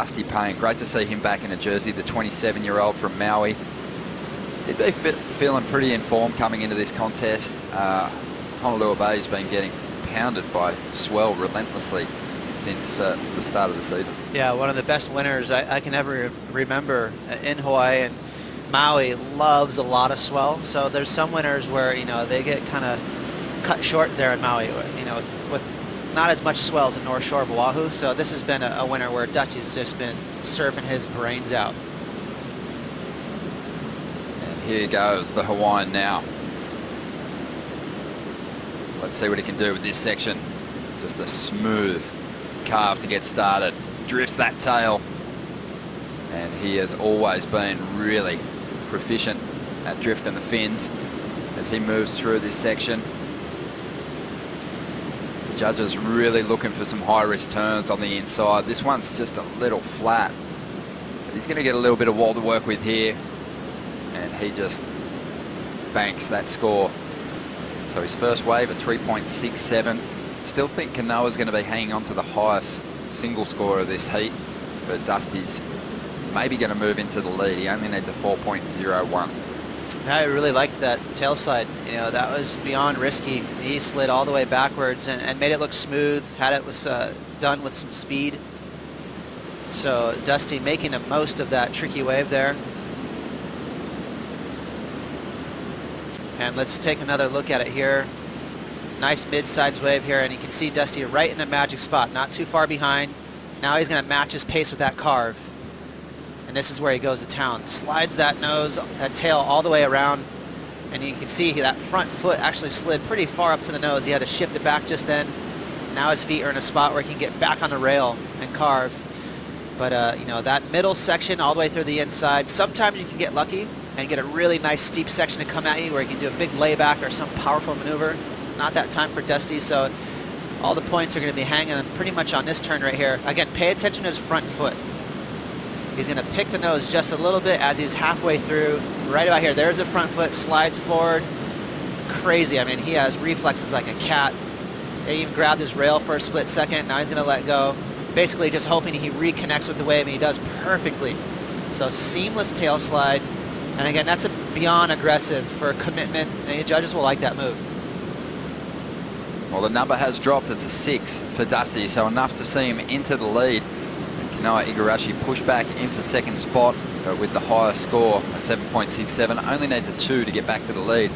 Dusty Payne. Great to see him back in a jersey, the 27-year-old from Maui. He'd be feeling pretty in form coming into this contest. Honolulu Bay's been getting pounded by swell relentlessly since the start of the season. Yeah, one of the best winners I can ever remember in Hawaii, and Maui loves a lot of swell. So there's some winners where, you know, they get kind of cut short there in Maui, you know, with not as much swell as the North Shore of Oahu. So this has been a winner where Dusty's just been surfing his brains out. And here goes the Hawaiian now. Let's see what he can do with this section. Just a smooth carve to get started. Drifts that tail. And he has always been really proficient at drifting the fins as he moves through this section. The judges really looking for some high-risk turns on the inside. This one's just a little flat. But he's going to get a little bit of wall to work with here. And he just banks that score. So his first wave, a 3.67. Still think Kanoa's going to be hanging on to the highest single score of this heat, but Dusty's maybe going to move into the lead. He only needs a 4.01. I really liked that tail slide. You know, that was beyond risky. He slid all the way backwards and made it look smooth. Had it was done with some speed. So Dusty making the most of that tricky wave there. And let's take another look at it here. Nice mid-sides wave here, and you can see Dusty right in the magic spot, not too far behind. Now he's going to match his pace with that carve. And this is where he goes to town. Slides that nose, that tail all the way around. And you can see that front foot actually slid pretty far up to the nose. He had to shift it back just then. Now his feet are in a spot where he can get back on the rail and carve. But, you know, that middle section all the way through the inside, sometimes you can get lucky and get a really nice steep section to come at you where you can do a big layback or some powerful maneuver. Not that time for Dusty, so all the points are going to be hanging pretty much on this turn right here. Again, pay attention to his front foot. He's going to pick the nose just a little bit as he's halfway through. Right about here, there's the front foot, slides forward. Crazy, I mean, he has reflexes like a cat. He even grabbed his rail for a split second, now he's going to let go. Basically just hoping he reconnects with the wave, and he does perfectly. So seamless tail slide. And again, that's a beyond aggressive for commitment, and the judges will like that move. Well, the number has dropped. It's a 6 for Dusty, so enough to see him into the lead. And Kanoa Igarashi pushed back into second spot with the highest score, a 7.67. Only needs a 2 to get back to the lead.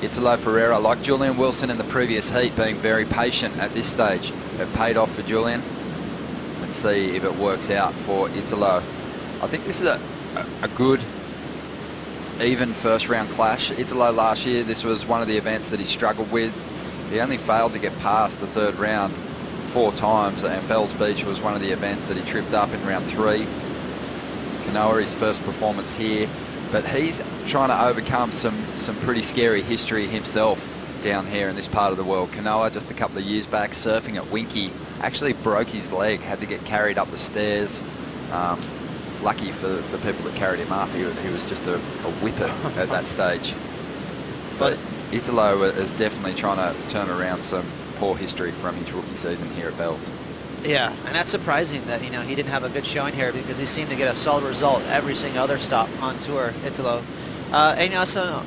Italo Ferreira, like Julian Wilson in the previous heat, being very patient at this stage. It paid off for Julian. Let's see if it works out for Italo. I think this is a good even first round clash. Italo last year, this was one of the events that he struggled with. He only failed to get past the third round 4 times, and Bells Beach was one of the events that he tripped up in round 3. Kanoa, his first performance here, but he's trying to overcome some pretty scary history himself down here in this part of the world. Kanoa, just a couple of years back, surfing at Winky, actually broke his leg, had to get carried up the stairs. Lucky for the people that carried him up, he was just a whipper at that stage. But Italo is definitely trying to turn around some poor history from his rookie season here at Bells. Yeah, and that's surprising that, you know, he didn't have a good showing here, because he seemed to get a solid result every single other stop on tour, Italo. And, you know, so,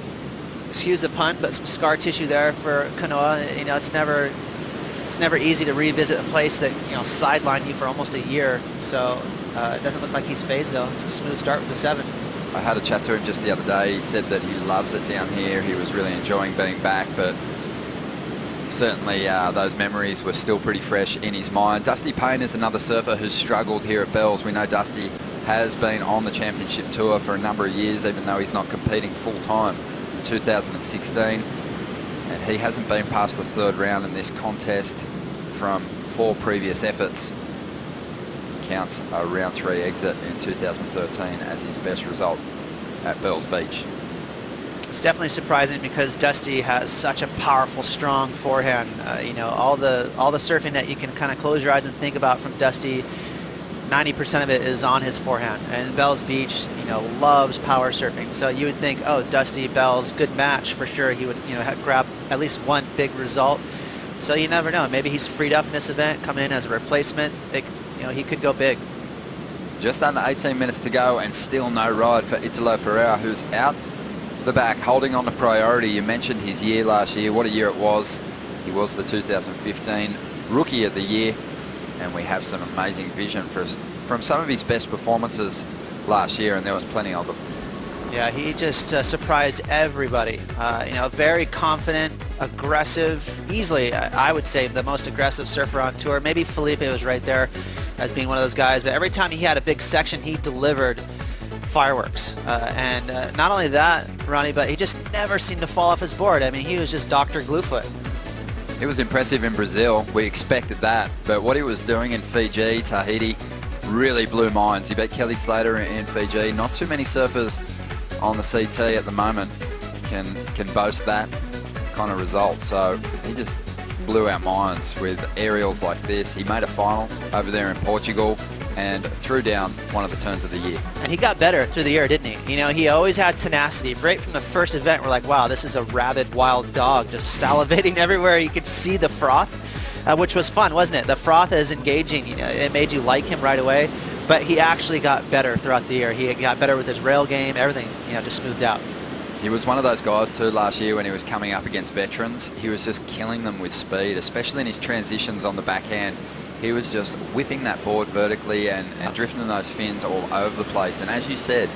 excuse the pun, but some scar tissue there for Kanoa. You know, it's never easy to revisit a place that, you know, sidelined you for almost a year. So it doesn't look like he's phased, though. It's a smooth start with the 7. I had a chat to him just the other day. He said that he loves it down here. He was really enjoying being back, but certainly those memories were still pretty fresh in his mind. Dusty Payne is another surfer who's struggled here at Bells. We know Dusty has been on the championship tour for a number of years, even though he's not competing full-time in 2016. And he hasn't been past the 3rd round in this contest from 4 previous efforts. Counts a round 3 exit in 2013 as his best result at Bells Beach. It's definitely surprising because Dusty has such a powerful, strong forehand. You know, all the surfing that you can kind of close your eyes and think about from Dusty, 90% of it is on his forehand. And Bells Beach, you know, loves power surfing. So you would think, oh, Dusty, Bells, good match for sure. He would, you know, grab at least one big result. So you never know. Maybe he's freed up in this event, coming in as a replacement. You know, he could go big. Just under 18 minutes to go and still no ride for Italo Ferreira, who's out the back, holding on to priority. You mentioned his year last year. What a year it was. He was the 2015 Rookie of the Year, and we have some amazing vision from some of his best performances last year, and there was plenty of them. Yeah, he just surprised everybody. You know, very confident, aggressive, easily, I would say, the most aggressive surfer on tour. Maybe Felipe was right there as being one of those guys, but every time he had a big section, he delivered fireworks. And not only that, Ronnie, but he just never seemed to fall off his board. I mean, he was just Dr. Gluefoot. It was impressive in Brazil. We expected that, but what he was doing in Fiji, Tahiti, really blew minds. He beat Kelly Slater in Fiji. Not too many surfers on the CT at the moment can boast that kind of result. So he just blew our minds with aerials like this. He made a final over there in Portugal and threw down one of the turns of the year. And he got better through the year, didn't he? You know, he always had tenacity. Right from the first event, we're like, wow, this is a rabid wild dog just salivating everywhere. You could see the froth, which was fun, wasn't it? The froth is engaging. You know, it made you like him right away. But he actually got better throughout the year. He got better with his rail game, everything, you know, just smoothed out. He was one of those guys too last year when he was coming up against veterans. He was just killing them with speed, especially in his transitions on the backhand. He was just whipping that board vertically and drifting those fins all over the place. And as you said,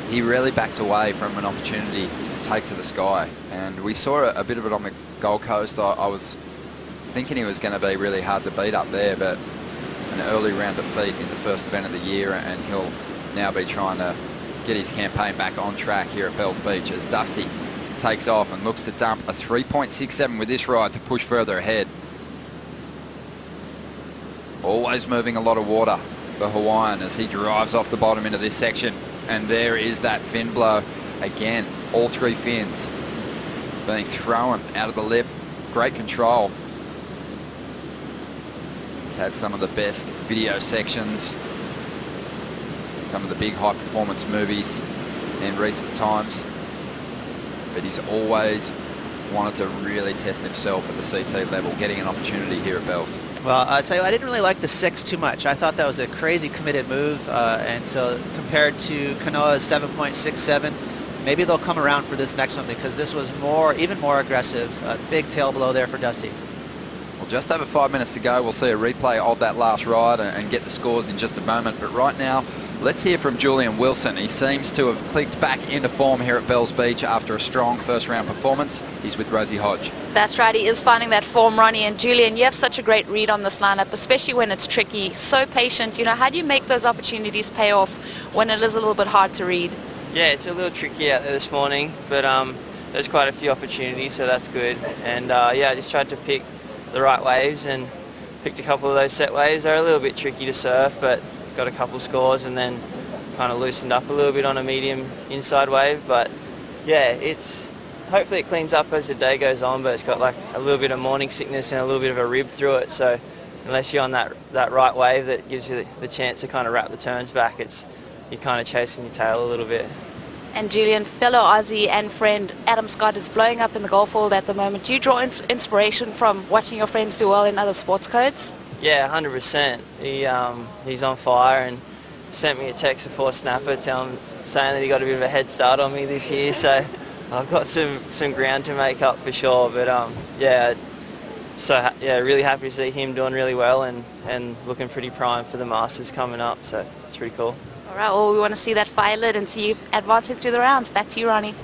he rarely backs away from an opportunity to take to the sky. And we saw a bit of it on the Gold Coast. I was thinking he was going to be really hard to beat up there, but an early round defeat in the first event of the year, and he'll now be trying to get his campaign back on track here at Bells Beach as Dusty takes off and looks to dump a 3.67 with this ride to push further ahead. Always moving a lot of water for Hawaiian as he drives off the bottom into this section, and there is that fin blow again. All three fins being thrown out of the lip. Great control. He's had some of the best video sections, some of the big high performance movies in recent times, but he's always wanted to really test himself at the CT level, getting an opportunity here at Bells. Well, I'll tell you, I didn't really like the 6 too much. I thought that was a crazy committed move, and so compared to Kanoa's 7.67, maybe they'll come around for this next one because this was even more aggressive. A big tail blow there for Dusty. Well, just over 5 minutes to go. We'll see a replay of that last ride and get the scores in just a moment. But right now, let's hear from Julian Wilson. He seems to have clicked back into form here at Bells Beach after a strong first round performance. He's with Rosie Hodge. That's right, he is finding that form, Ronnie. And Julian, you have such a great read on this lineup, especially when it's tricky. So patient. You know, how do you make those opportunities pay off when it is a little bit hard to read? Yeah, it's a little tricky out there this morning, but there's quite a few opportunities, so that's good. And yeah, I just tried to pick the right waves and picked a couple of those set waves. They're a little bit tricky to surf, but got a couple scores and then kind of loosened up a little bit on a medium inside wave. But yeah, hopefully it cleans up as the day goes on, but it's got like a little bit of morning sickness and a little bit of a rib through it. So unless you're on that right wave that gives you the chance to kind of wrap the turns back, you're kind of chasing your tail a little bit. And Julian, fellow Aussie and friend Adam Scott is blowing up in the golf world at the moment. Do you draw inspiration from watching your friends do well in other sports codes? Yeah, 100%. He's on fire and sent me a text before Snapper saying that he got a bit of a head start on me this year. So I've got some ground to make up for sure. But yeah, really happy to see him doing really well and looking pretty primed for the Masters coming up. So it's pretty cool. All right, well, we want to see that fire lit and see you advancing through the rounds. Back to you, Ronnie.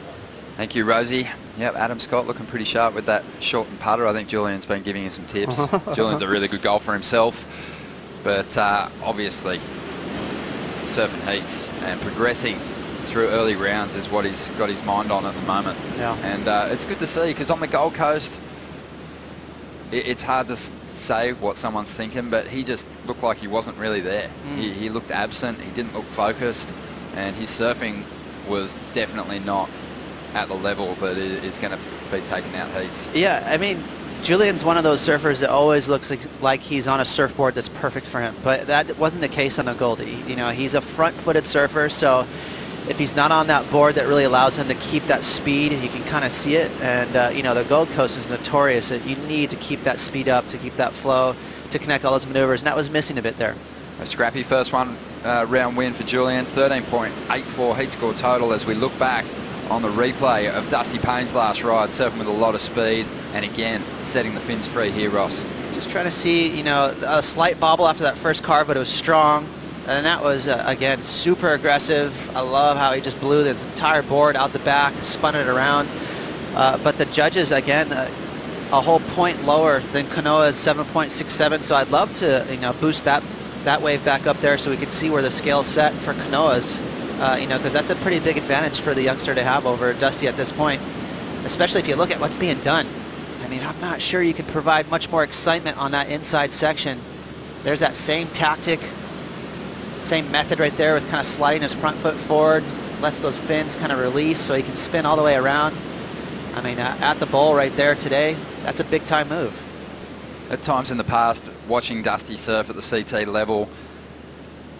Thank you, Rosie. Yep, Adam Scott looking pretty sharp with that short and putter. I think Julian's been giving you some tips. Julian's a really good golfer himself, but obviously surfing heats and progressing through early rounds is what he's got his mind on at the moment. Yeah. And it's good to see, because on the Gold Coast, it's hard to say what someone's thinking, but he just looked like he wasn't really there. He looked absent, he didn't look focused, and his surfing was definitely not at the level that it's going to be taking out heats. Yeah, I mean, Julian's one of those surfers that always looks like he's on a surfboard that's perfect for him, but that wasn't the case on the Goldie. You know, he's a front-footed surfer, so if he's not on that board that really allows him to keep that speed, you can kind of see it. And you know, the Gold Coast is notorious that you need to keep that speed up, to keep that flow, to connect all those maneuvers, and that was missing a bit there. A scrappy first one round win for Julian, 13.84 heat score total as we look back on the replay of Dusty Payne's last ride, surfing with a lot of speed, and again, setting the fins free here, Ross. Just trying to see, you know, a slight bobble after that first carve, but it was strong. And that was, again, super aggressive. I love how he just blew this entire board out the back, spun it around. But the judges, again, a whole point lower than Kanoa's 7.67. So I'd love to, you know, boost that wave back up there so we can see where the scale's set for Kanoa's. You know, because that's a pretty big advantage for the youngster to have over Dusty at this point, especially if you look at what's being done. I mean, I'm not sure you can provide much more excitement on that inside section. There's that same tactic, same method right there with kind of sliding his front foot forward, lets those fins kind of release so he can spin all the way around. I mean, at the bowl right there today, that's a big time move. At times in the past, watching Dusty surf at the CT level,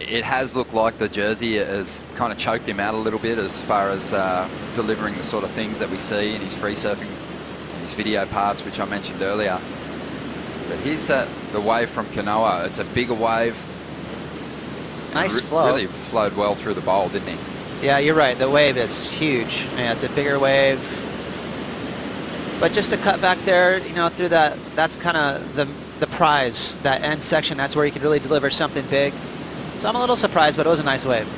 it has looked like the jersey has kind of choked him out a little bit as far as delivering the sort of things that we see in his free surfing, in his video parts, which I mentioned earlier. But here's the wave from Kanoa. It's a bigger wave. Nice flow. Really flowed well through the bowl, didn't he? Yeah, you're right. The wave is huge. Yeah, it's a bigger wave. But just to cut back there, you know, through that, that's kind of the prize, that end section. That's where you can really deliver something big. So I'm a little surprised, but it was a nice wave.